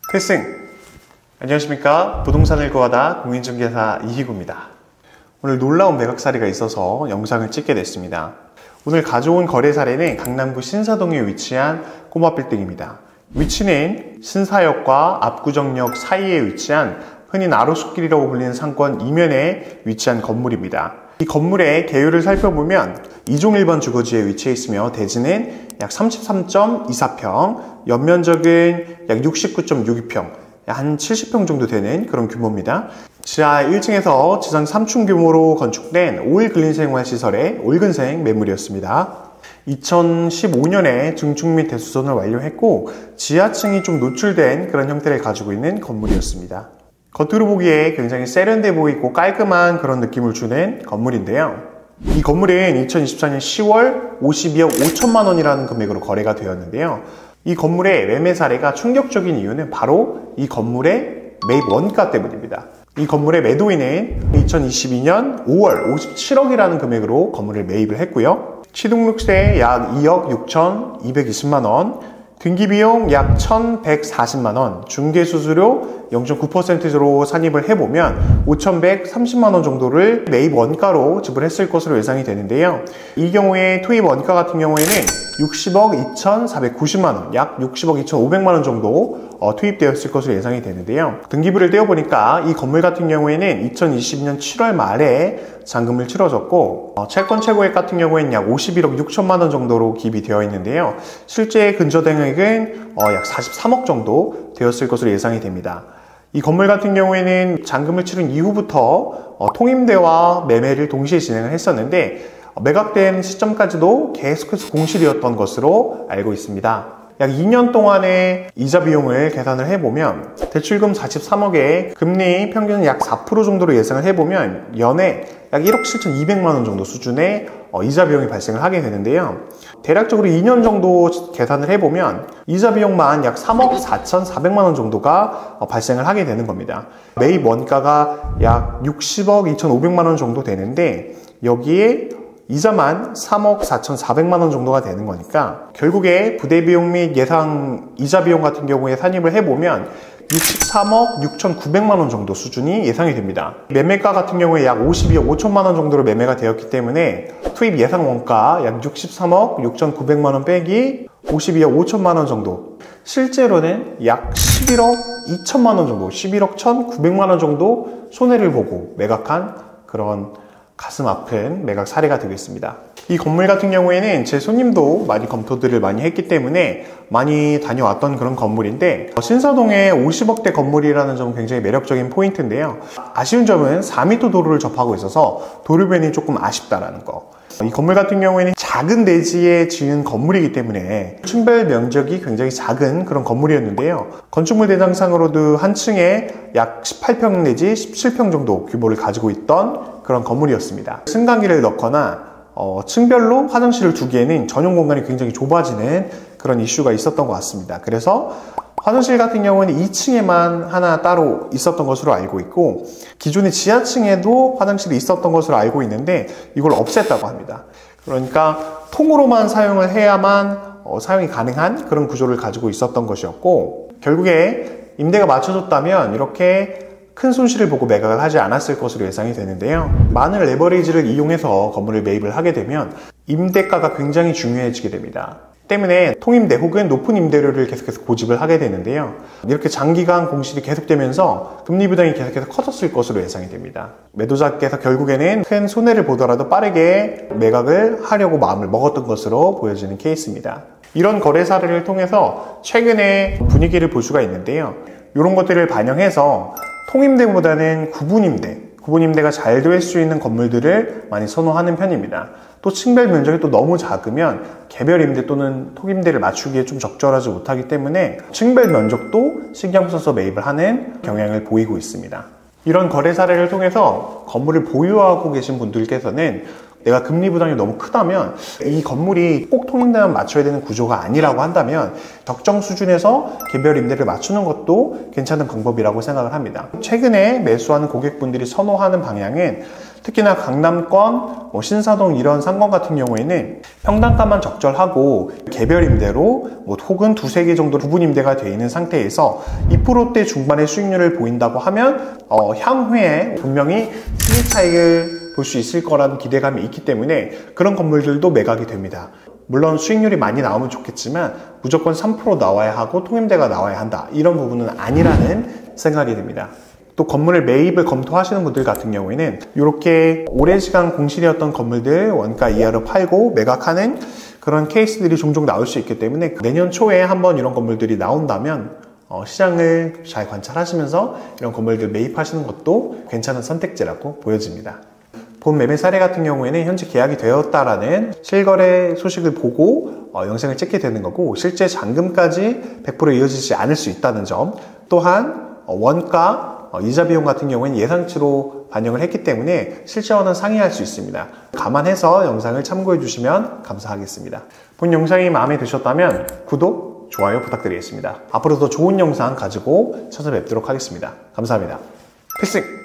필승! 안녕하십니까. 부동산을 구하다 공인중개사 이희구입니다. 오늘 놀라운 매각 사례가 있어서 영상을 찍게 됐습니다. 오늘 가져온 거래 사례는 강남구 신사동에 위치한 꼬마 빌딩입니다. 위치는 신사역과 압구정역 사이에 위치한 흔히 나루숲길이라고 불리는 상권 이면에 위치한 건물입니다. 이 건물의 개요를 살펴보면 2종 1번 주거지에 위치해 있으며 대지는 약 33.24평, 연면적은 약 69.62평, 한 70평 정도 되는 그런 규모입니다. 지하 1층에서 지상 3층 규모로 건축된 올 근린 생활시설의 올근생 매물이었습니다. 2015년에 증축 및 대수선을 완료했고 지하층이 좀 노출된 그런 형태를 가지고 있는 건물이었습니다. 겉으로 보기에 굉장히 세련돼 보이고 깔끔한 그런 느낌을 주는 건물인데요. 이 건물은 2024년 10월 52억 5천만 원이라는 금액으로 거래가 되었는데요. 이 건물의 매매 사례가 충격적인 이유는 바로 이 건물의 매입 원가 때문입니다. 이 건물의 매도인은 2022년 5월 57억이라는 금액으로 건물을 매입을 했고요. 취등록세 약 2억 6,220만 원, 등기비용 약 1,140만 원, 중개수수료 0.9%로 산입을 해보면 5,130만 원 정도를 매입 원가로 지불했을 것으로 예상이 되는데요. 이 경우에 투입 원가 같은 경우에는 60억 2,490만 원, 약 60억 2,500만 원 정도 투입되었을 것으로 예상이 되는데요. 등기부를 떼어보니까 이 건물 같은 경우에는 2022년 7월 말에 잔금을 치러졌고 채권 최고액 같은 경우에는 약 51억 6천만 원 정도로 기입이 되어 있는데요. 실제 근저당액은 약 43억 정도 되었을 것으로 예상이 됩니다. 이 건물 같은 경우에는 잔금을 치른 이후부터 통임대와 매매를 동시에 진행을 했었는데 매각된 시점까지도 계속해서 공실이었던 것으로 알고 있습니다. 약 2년 동안의 이자 비용을 계산을 해보면 대출금 43억에 금리 평균 약 4% 정도로 예상을 해보면 연에 약 1억 7,200만 원 정도 수준의 이자 비용이 발생을 하게 되는데요. 대략적으로 2년 정도 계산을 해보면 이자 비용만 약 3억 4,400만 원 정도가 발생을 하게 되는 겁니다. 매입 원가가 약 60억 2,500만 원 정도 되는데 여기에 이자만 3억 4,400만 원 정도가 되는 거니까 결국에 부대비용 및 예상 이자 비용 같은 경우에 산입을 해보면 63억 6,900만 원 정도 수준이 예상이 됩니다. 매매가 같은 경우에 약 52억 5천만 원 정도로 매매가 되었기 때문에 투입 예상 원가 약 63억 6,900만 원 빼기 52억 5천만 원 정도, 실제로는 약 11억 2천만 원 정도, 11억 1,900만 원 정도 손해를 보고 매각한 그런 가슴 아픈 매각 사례가 되겠습니다. 이 건물 같은 경우에는 제 손님도 많이 검토들을 많이 했기 때문에 많이 다녀왔던 그런 건물인데 신사동에 50억대 건물이라는 점은 굉장히 매력적인 포인트인데요. 아쉬운 점은 4m 도로를 접하고 있어서 도로변이 조금 아쉽다라는 거. 이 건물 같은 경우에는 작은 대지에 지은 건물이기 때문에 층별 면적이 굉장히 작은 그런 건물이었는데요. 건축물 대장상으로도 한 층에 약 18평 내지 17평 정도 규모를 가지고 있던 그런 건물이었습니다. 승강기를 넣거나 층별로 화장실을 두기에는 전용 공간이 굉장히 좁아지는 그런 이슈가 있었던 것 같습니다. 그래서 화장실 같은 경우는 2층에만 하나 따로 있었던 것으로 알고 있고 기존의 지하층에도 화장실이 있었던 것으로 알고 있는데 이걸 없앴다고 합니다. 그러니까 통으로만 사용을 해야만 사용이 가능한 그런 구조를 가지고 있었던 것이었고 결국에 임대가 맞춰졌다면 이렇게 큰 손실을 보고 매각을 하지 않았을 것으로 예상이 되는데요. 많은 레버리지를 이용해서 건물을 매입을 하게 되면 임대가가 굉장히 중요해지게 됩니다. 때문에 통임대 혹은 높은 임대료를 계속해서 고집을 하게 되는데요. 이렇게 장기간 공실이 계속되면서 금리 부담이 계속해서 커졌을 것으로 예상이 됩니다. 매도자께서 결국에는 큰 손해를 보더라도 빠르게 매각을 하려고 마음을 먹었던 것으로 보여지는 케이스입니다. 이런 거래 사례를 통해서 최근의 분위기를 볼 수가 있는데요. 이런 것들을 반영해서 통임대보다는 구분임대가 잘 될 수 있는 건물들을 많이 선호하는 편입니다. 또 층별 면적이 또 너무 작으면 개별 임대 또는 통임대를 맞추기에 좀 적절하지 못하기 때문에 층별 면적도 신경 써서 매입을 하는 경향을 보이고 있습니다. 이런 거래 사례를 통해서 건물을 보유하고 계신 분들께서는 내가 금리 부담이 너무 크다면 이 건물이 꼭 통임대만 맞춰야 되는 구조가 아니라고 한다면 적정 수준에서 개별 임대를 맞추는 것도 괜찮은 방법이라고 생각을 합니다. 최근에 매수하는 고객분들이 선호하는 방향은 특히나 강남권, 신사동 이런 상권 같은 경우에는 평당가만 적절하고 개별 임대로 혹은 두세 개 정도 부분 임대가 되어 있는 상태에서 2%대 중반의 수익률을 보인다고 하면 향후에 분명히 수익 차익을 볼 수 있을 거라는 기대감이 있기 때문에 그런 건물들도 매각이 됩니다. 물론 수익률이 많이 나오면 좋겠지만 무조건 3% 나와야 하고 통임대가 나와야 한다, 이런 부분은 아니라는 생각이 듭니다. 또 건물을 매입을 검토하시는 분들 같은 경우에는 이렇게 오랜 시간 공실이었던 건물들 원가 이하로 팔고 매각하는 그런 케이스들이 종종 나올 수 있기 때문에 내년 초에 한번 이런 건물들이 나온다면 시장을 잘 관찰하시면서 이런 건물들 매입하시는 것도 괜찮은 선택지라고 보여집니다. 본 매매 사례 같은 경우에는 현재 계약이 되었다라는 실거래 소식을 보고 영상을 찍게 되는 거고, 실제 잔금까지 100% 이어지지 않을 수 있다는 점, 또한 원가, 이자 비용 같은 경우에는 예상치로 반영을 했기 때문에 실제와는 상이할 수 있습니다. 감안해서 영상을 참고해 주시면 감사하겠습니다. 본 영상이 마음에 드셨다면 구독, 좋아요 부탁드리겠습니다. 앞으로 더 좋은 영상 가지고 찾아뵙도록 하겠습니다. 감사합니다. 필승!